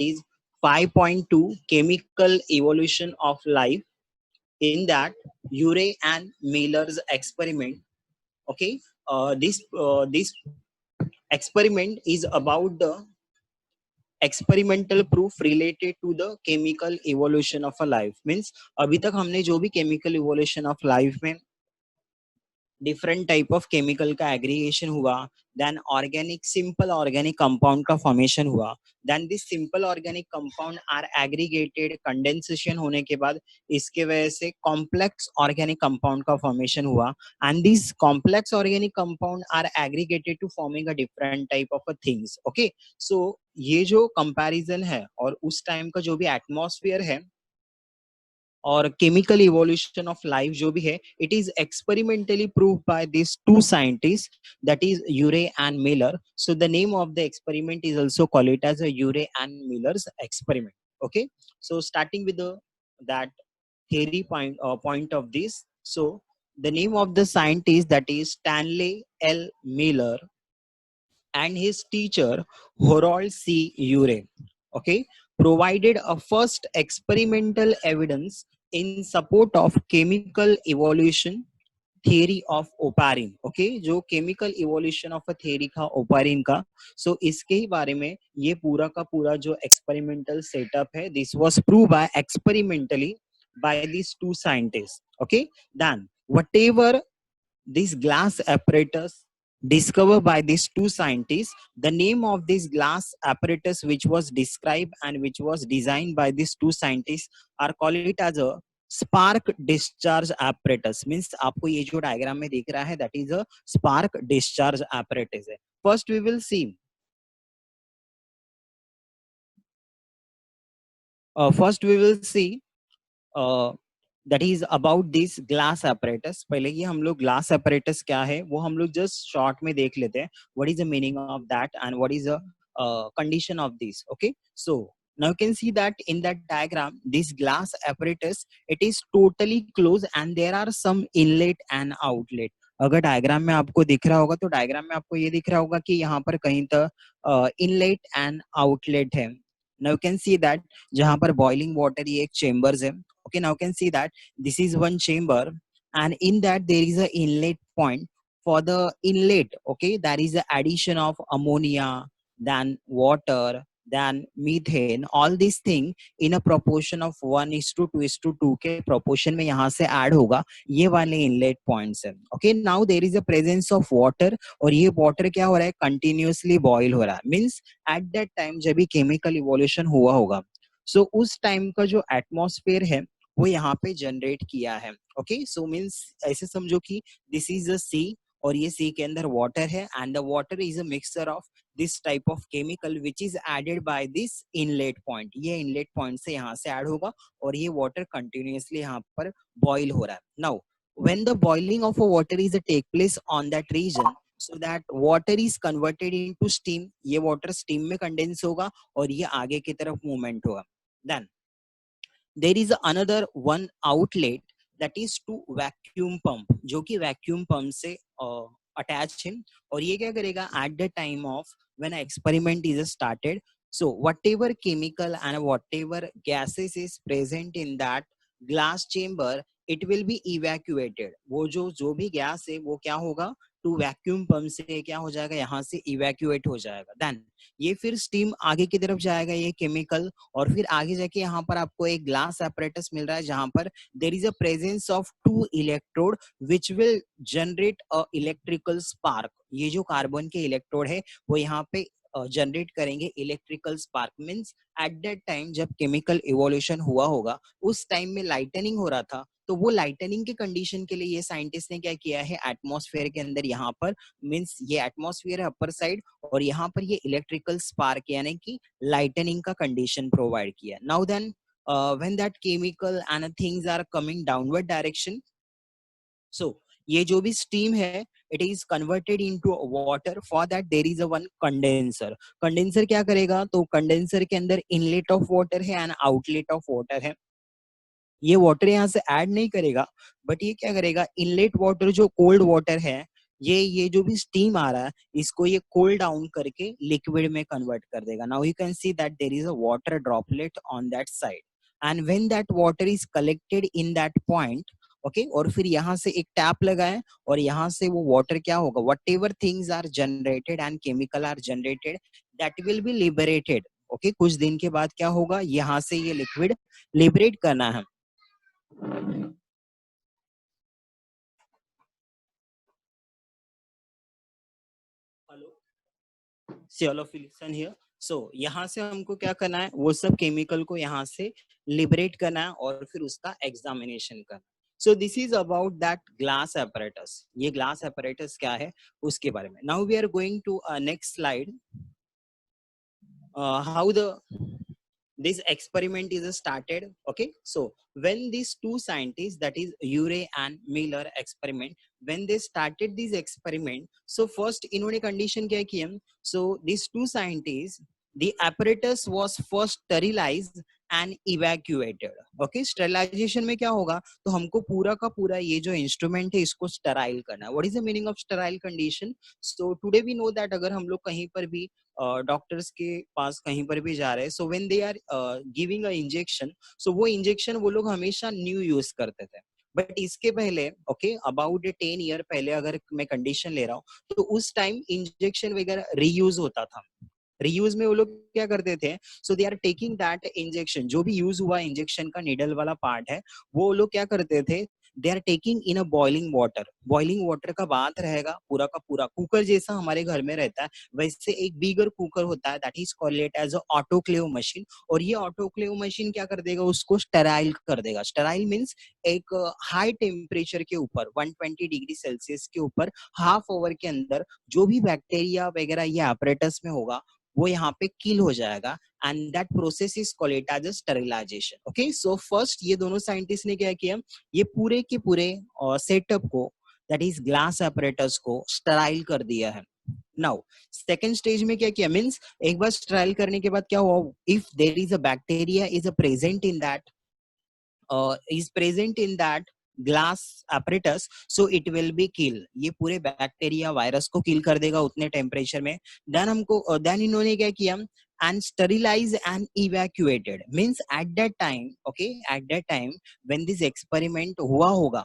is 5.2 chemical evolution of life. In that, Urey and Miller's experiment. Okay, this experiment is about the experimental proof related to the chemical evolution of a life. Means अभी तक हमने जो भी chemical evolution of life में different type of chemical का aggregation हुआ, then organic simple organic compound का formation हुआ, then this simple organic compound are aggregated, condensation होने के बाद इसके वजह से कॉम्प्लेक्स ऑर्गेनिक कंपाउंड का फॉर्मेशन हुआ, and this complex organic compound are aggregated to forming a different type of a things. Okay, so ये जो कंपैरिजन है और उस टाइम का जो भी एटमॉस्फेयर है और केमिकल इवोल्यूशन ऑफ लाइफ जो भी है, it is experimentally prove by this two scientist, that is Urey and Miller. So the name of the experiment is also called it as a Urey and Miller's experiment. Okay, so starting with that theory point of this. So the name of the scientist, that is Stanley L. Miller, and his teacher Harold C. Urey, okay, provided a first experimental evidence in support of chemical evolution theory of oparin. Okay, जो chemical evolution of a theory था oparin का, so इसके ही बारे में ये पूरा का पूरा जो experimental setup है, this was proved by experimentally by these two scientists. Okay, then whatever this glass apparatus discovered by these two scientists, the name of this glass apparatus which was described and which was designed by these two scientists are called it as a spark discharge apparatus. Means आपको ये जो diagram में दिख रहा है, that is a spark discharge apparatus है. First we will see that is about this glass apparatus. पहले ये हम लोग glass apparatus क्या है वो हम लोग just short में देख लेते हैं. What is the meaning of that and what is the condition of this? Okay, so now you can see that in that diagram, this glass apparatus, it is totally closed and there are some inlet and outlet. अगर diagram में आपको दिख रहा होगा तो diagram में आपको ये दिख रहा होगा कि यहाँ पर कहीं तक इनलेट एंड आउटलेट है. Now you can see that जहाँ पर boiling water ये एक chambers है. Okay, now you can see that this is one chamber and in that there is a inlet point. For the inlet, okay, there is the addition of ammonia, then water, then methane, all these things in a proportion of 1:2:2 के proportion में यहाँ से add होगा. ये वाले inlet points है. Okay, now there is a presence of water और ये water क्या हो रहा है, continuously boil हो रहा है. Means at that time जब भी chemical evolution हुआ होगा, so उस time का जो atmosphere है वो यहाँ पे जनरेट किया है. ओके, सो मीन्स ऐसे समझो कि दिस इज अ सी और ये सी के अंदर वाटर है and the water is a mixture of this type of chemical which is added by this inlet point. ये इनलेट पॉइंट से यहाँ से ऐड होगा और ये वाटर कंटिन्यूअसली यहाँ पर बॉइल हो रहा है. Now when the boiling of a water is take place on that region, so that water is converted into steam. ये water steam में condense होगा और ये आगे की तरफ movement होगा. Then there is another one outlet, that is to vacuum pump, जो कि vacuum pump से attached है और ये क्या करेगा at the time of when experiment is started, so whatever chemical and whatever gases is present in that glass chamber, it will be evacuated. वो जो भी गैस है वो क्या होगा, टू वैक्यूम पंप से क्या हो जाएगा, यहाँ से इवैक्यूएट हो जाएगा. देन ये फिर स्टीम आगे की तरफ जाएगा ये केमिकल और फिर आगे जाके यहाँ पर आपको एक ग्लास apparatus मिल रहा है जहाँ पर there is a presence of two electrode which will generate a electrical spark. ये जो कार्बन के इलेक्ट्रोड है वो यहाँ पे जनरेट करेंगे electrical spark. Means at that time जब केमिकल इवोल्यूशन हुआ होगा उस टाइम में लाइटनिंग हो रहा था, तो वो लाइटनिंग के कंडीशन के लिए ये साइंटिस्ट ने क्या किया है, एटमॉस्फेयर के अंदर यहाँ पर मीन्स ये एटमॉस्फेयर है अपर साइड और यहाँ पर ये इलेक्ट्रिकल स्पार्क यानी कि लाइटनिंग का कंडीशन प्रोवाइड किया. Now then when that chemical and things are coming downward direction, so ये जो भी स्टीम है it is converted into water. For that there is a one condenser. Condenser क्या करेगा, तो कंडेंसर के अंदर इनलेट ऑफ वाटर है एंड आउटलेट ऑफ वाटर है. ये वाटर यहाँ से ऐड नहीं करेगा बट ये क्या करेगा, इनलेट वाटर जो कोल्ड वाटर है ये जो भी स्टीम आ रहा है इसको ये कूल डाउन करके लिक्विड में कन्वर्ट कर देगा. Now you can see that there is a water droplet on that side, and when that water is collected in that point, okay, और फिर यहाँ से एक टैप लगाए और यहाँ से वो वाटर क्या होगा, whatever things are generated and chemical are generated, that will be liberated. Okay, कुछ दिन के बाद क्या होगा, यहाँ से ये लिक्विड लिबरेट करना है. चलो फिलिसन हियर. सो यहाँ से हमको क्या करना है, वो सब केमिकल को यहाँ से लिबरेट करना है और फिर उसका एग्जामिनेशन करना. So this is about that glass apparatus. ये ग्लास apparatus क्या है उसके बारे में. Now we are going to next slide. How the this experiment is started. Okay, so when these two scientists, that is Urey and Miller experiment, when they started this experiment, so first इन्होंने condition क्या किया, so these two scientists, the apparatus was first sterilized and evacuated. Okay, sterilization में क्या होगा, तो हमको पूरा का पूरा ये जो इंस्ट्रूमेंट है इसको स्टेराइल करना है. What is the meaning of sterile condition? So today we know that अगर हम लोग कहीं पर भी डॉक्टर्स के पास कहीं पर भी जा रहे हैं, so when they are giving a injection, so वो इंजेक्शन वो लोग हमेशा न्यू यूज करते थे. बट इसके पहले, ओके, अबाउट 10 ईयर पहले अगर मैं कंडीशन ले रहा हूँ, तो उस टाइम इंजेक्शन वगैरह रीयूज होता था. रीयूज में वो लोग क्या करते थे, so they are taking that injection, जो भी यूज हुआ इंजेक्शन का निडल वाला पार्ट है, वो लोग क्या करते थे, they are taking in a boiling water. Boiling water का बात रहेगा पूरा का पूरा कुकर जैसा हमारे घर में रहता है, वैसे एक बिगर कुकर होता है, that is called it as a autoclave machine. और ये ऑटोक्लेव मशीन क्या कर देगा, उसको स्टेराइल कर देगा. स्टेराइल मींस एक हाई टेम्परेचर के ऊपर 120 डिग्री सेल्सियस के ऊपर हाफ आवर के अंदर जो भी बैक्टीरिया वगैरह ये apparatus में होगा वो यहाँ पे किल हो जाएगा, and that process is called it as a sterilisation. Okay, so first ये दोनों साइंटिस्ट ने क्या किया, ये पूरे के पूरे सेटअप को, दैट इज ग्लास apparatus को स्टेराइल कर दिया है. नाउ सेकेंड स्टेज में क्या किया, मीन्स एक बार स्टेराइल करने के बाद क्या हुआ, if there is a bacteria is a present in that is present in that glass apparatus, so it will be kill. ये पूरे बैक्टीरिया वायरस को किल कर देगा उतने टेम्परेचर में. देन हमको देन इन्होंने क्या किया, and sterilize and evacuated, means at that time, okay, at that time when this experiment हुआ होगा,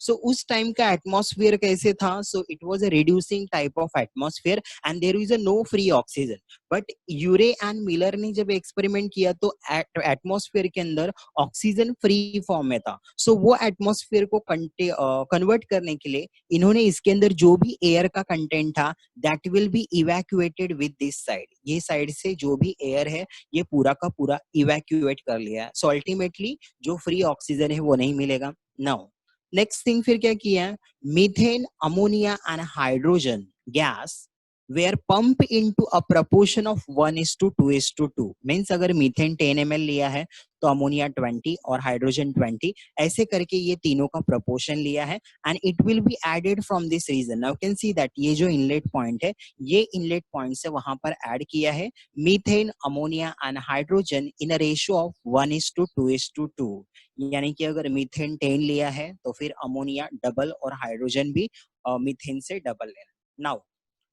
सो उस टाइम का एटमॉस्फेयर कैसे था, so it was a reducing type of atmosphere and there is a no free oxygen. But Urey and Miller ने जब experiment किया तो एटमॉस्फेयर के अंदर ऑक्सीजन फ्री फॉर्म में था. सो वो एटमॉस्फेयर को कन्वर्ट करने के लिए इन्होंने इसके अंदर जो भी एयर का कंटेंट था that will B evacuated with this side. ये साइड से जो भी एयर है ये पूरा का पूरा इवैक्यूएट कर लिया है. सो अल्टीमेटली जो फ्री ऑक्सीजन है वो नहीं मिलेगा. नाउ नेक्स्ट थिंग फिर क्या किया है, methane, ammonia and hydrogen gas were pump into a proportion of 1:2:2. Means अगर मीथेन 10 ml लिया है तो अमोनिया 20 और हाइड्रोजन 20, ऐसे करके ये तीनों का प्रपोर्शन लिया है, and it will be added from this region. Now can see that ये जो इनलेट पॉइंट है, ये इनलेट पॉइंट से वहां पर ऐड किया है methane, ammonia and hydrogen in a ratio of 1:2:2. यानी कि अगर मीथेन 10 लिया है तो फिर अमोनिया डबल और हाइड्रोजन भी मीथेन से डबल लेना. नाउ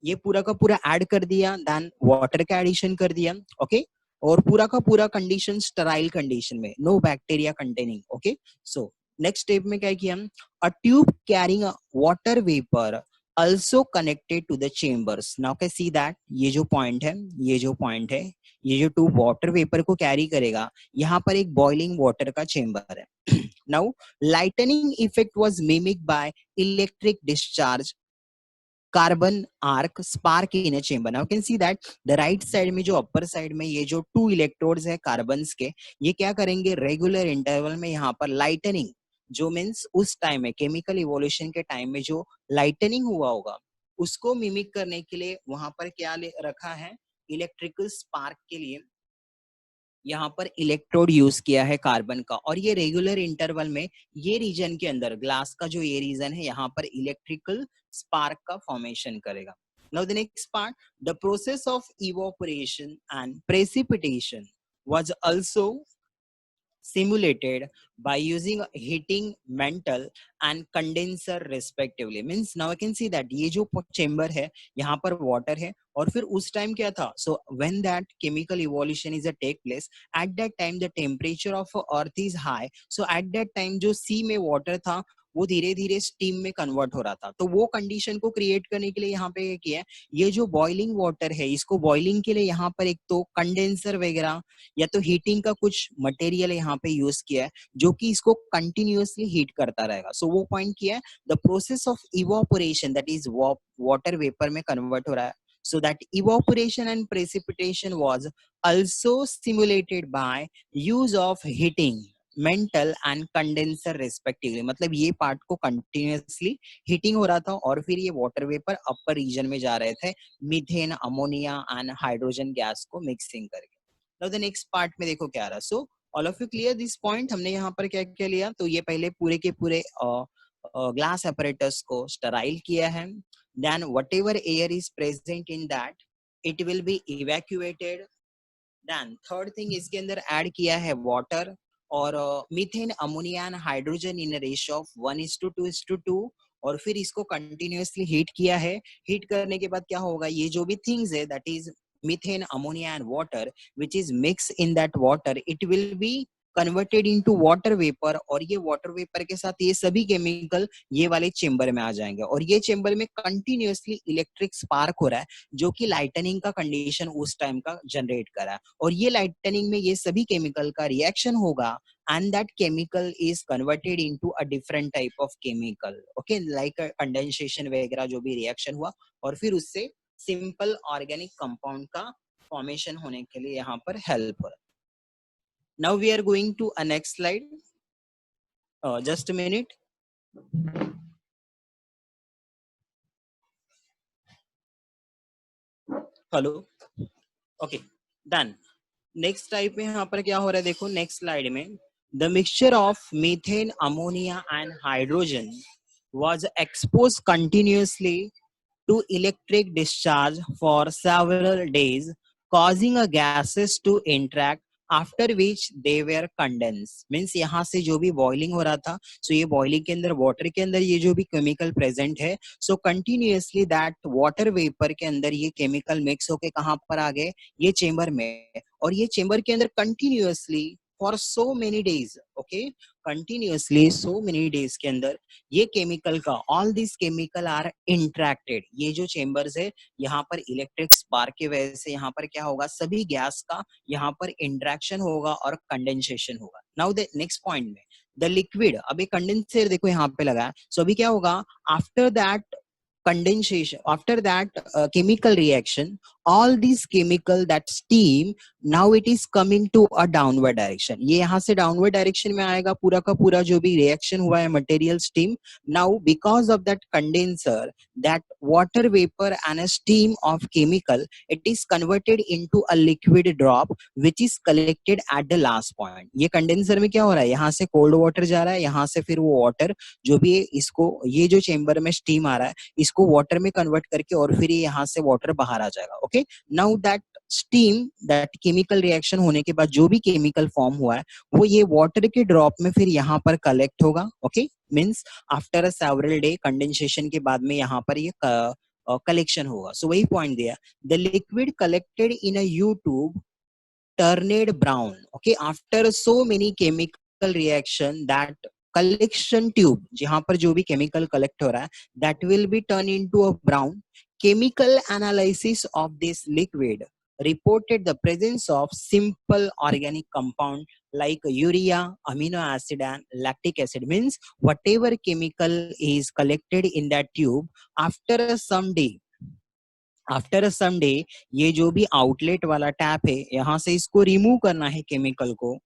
ये पूरा का पूरा ऐड कर दिया, देन वाटर का एडिशन कर दिया. ओके, और पूरा का पूरा कंडीशन स्टेराइल कंडीशन में, no bacteria containing. Okay, so next step में क्या किया, a tube carrying water vapour also connected to the chambers. Now can see that ये जो पॉइंट है, ये जो पॉइंट है, ये जो ट्यूब वाटर वेपर को कैरी करेगा, यहाँ पर एक बॉइलिंग वाटर का चेंबर है. Now lightning effect was mimic by electric discharge carbon arc spark in a chamber. Now can see that the right side में जो अपर साइड में ये जो 2 इलेक्ट्रोड्स है कार्बन्स के, ये क्या करेंगे, रेगुलर इंटरवल में यहाँ पर लाइटनिंग, जो मीन्स उस टाइम में केमिकल इवोल्यूशन के टाइम में जो लाइटनिंग हुआ होगा उसको मिमिक करने के लिए वहां पर क्या रखा है, इलेक्ट्रिकल स्पार्क के लिए यहाँ पर इलेक्ट्रोड यूज किया है कार्बन का, और ये रेगुलर इंटरवल में ये रीजन के अंदर ग्लास का जो ये रीजन है यहाँ पर इलेक्ट्रिकल स्पार्क का फॉर्मेशन करेगा. Now the next part, the process of evaporation and precipitation was also simulated by using heating mantle and condenser respectively. Means now I can see that ये जो chamber है यहाँ पर water है और फिर उस time क्या था, so when that chemical evolution is a take place, at that time the temperature of earth is high, so at that time जो sea में water था वो धीरे धीरे स्टीम में कन्वर्ट हो रहा था। तो वो कंडीशन को क्रिएट करने के लिए यहाँ पे किया है, ये जो बॉइलिंग वाटर है इसको बॉइलिंग के लिए यहाँ पर एक तो कंडेंसर वगैरह या तो हीटिंग का कुछ मटेरियल यहाँ पे यूज किया है जो कि इसको कंटिन्यूअसली हीट करता रहेगा। सो वो पॉइंट किया है, the process of evaporation that is water vapour में कन्वर्ट हो रहा है। So that evaporation and precipitation was also simulated by use of heating mental and condenser respectively. मतलब ये पार्ट को कंटिन्यूअसली हीटिंग हो रहा था और फिर ये वाटर वेपर अपर रीजन में जा रहे थे methane, ammonia and hydrogen gas को मिक्सिंग करके। नाउ द नेक्स्ट पार्ट में देखो क्या रहा। So all of you clear this point? हमने यहाँ पर क्या क्या लिया, तो ये पहले पूरे के पूरे ग्लास apparatus को स्टराइल किया है, then whatever air is present in that it will be evacuated, then third thing इसके अंदर ऐड किया है वाटर और methane, ammonia and hydrogen in ratio of 1:2:2 और फिर इसको कंटिन्यूअसली हीट किया है। हीट करने के बाद क्या होगा, ये जो भी थिंग्स है that is methane, ammonia and water which is mix in that water, it will be converted into water vapour और ये वाटर वेपर के साथ ये सभी केमिकल ये वाले चेंबर में आ जाएंगे और ये चेंबर में कंटिन्यूअसली इलेक्ट्रिक स्पार्क हो रहा है जो कि लाइटनिंग का कंडीशन उस टाइम का जनरेट कर रहा है और ये लाइटनिंग में ये सभी केमिकल का रिएक्शन होगा and that chemical is converted into a different type of chemical, okay, like condensation वगैरह जो भी रिएक्शन हुआ और फिर उससे सिंपल ऑर्गेनिक कंपाउंड का फॉर्मेशन होने के लिए यहाँ पर हेल्प हो रहा है। Now we are going to a next slide. Just a minute. Hello. Okay. Done. Next type में यहाँ पर क्या हो रहा है देखो next slide में, the mixture of methane, ammonia and hydrogen was exposed continuously to electric discharge for several days, causing a gases to interact after which they were condensed. Means यहाँ से जो भी बॉइलिंग हो रहा था, so ये boiling के अंदर वाटर के अंदर ये जो भी केमिकल प्रेजेंट है, so continuously that water vapour के अंदर ये केमिकल मिक्स होके कहाँ पर आ गए, ये चेंबर में, और ये चेंबर के अंदर continuously for so many days, okay, continuously so many days के अंदर ये केमिकल का all this chemical are interacted. ये जो चेंबर्स है यहाँ पर इलेक्ट्रिक स्पार्क की वजह से यहाँ पर क्या होगा, सभी गैस का यहाँ पर इंट्रैक्शन होगा और कंडेंसेशन होगा। नाउ द नेक्स्ट पॉइंट में द लिक्विड, अभी कंडेंसर देखो यहाँ पे लगा है, सो अभी क्या होगा, after that condensation, after that chemical reaction, all these chemical that steam, now it is coming to a downward direction। ये यहाँ से downward direction में आएगा पूरा का पूरा जो भी reaction हुआ है material steam। now because of that condenser, that water vapor and a steam of chemical, it is converted into a liquid drop which is collected at the last point। ये condenser में क्या हो रहा है, यहाँ से cold water जा रहा है, यहाँ से फिर वो water जो भी इसको ये जो chamber में steam आ रहा है इसको वाटर में कन्वर्ट करके और फिर ये यहाँ से वाटर बाहर आ जाएगा। Okay, now that steam, that chemical reaction होने के बाद जो भी केमिकल फॉर्म हुआ है वो ये वाटर के ड्रॉप में फिर यहाँ पर कलेक्ट होगा। Okay, means after a several day condensation के बाद में यहाँ पर ये कलेक्शन होगा। सो वही पॉइंट दिया, the liquid collected in a you tube turned brown, okay, after so many chemical reaction, that collection tube जहां पर जो भी chemical collect हो रहा है that will be turned into a brown। chemical analysis of this liquid reported the presence of simple organic compound like urea, amino acid and lactic acid। means whatever chemical is collected in that tube, after some day, after some day ये जो भी outlet वाला tap है यहाँ से इसको remove करना है केमिकल को।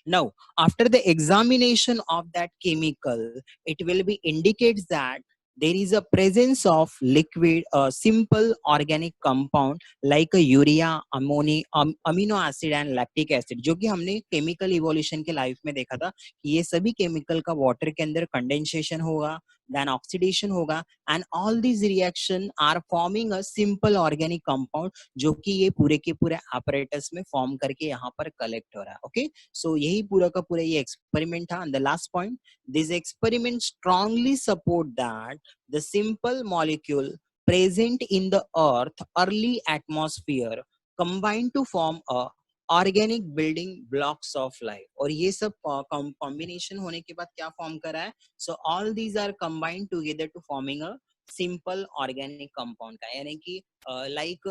Now, after the examination of that chemical, it will be indicates that there is a presence of liquid, simple organic compound like a urea, amino acid and lactic acid, जो कि हमने chemical evolution के life में देखा था कि ये सभी chemical का water के अंदर condensation होगा, then oxidation होगा, and all these reaction are forming a simple organic compound जो कि ये पूरे के पूरे apparatus में form करके यहाँ पर collect हो रहा है. Okay, so यही पूरा का पूरा ये experiment था. And the last point, this experiment strongly support that the simple molecule present in the earth early atmosphere combine to form a organic building blocks of life. और ये सब कॉम्बिनेशन होने के बाद क्या फॉर्म करा है? So all these are combined together to forming a simple organic compound का, यानी कि लाइक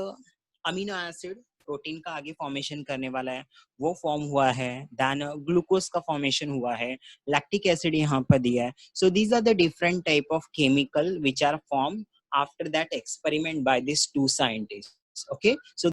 अमीनो एसिड प्रोटीन का आगे फॉर्मेशन करने वाला है, वो फॉर्म हुआ है. देन ग्लूकोज का फॉर्मेशन हुआ है, लैक्टिक एसिड यहाँ पर दिया है. So these are the different type of chemical which are form after that experiment by this two scientist. Okay, so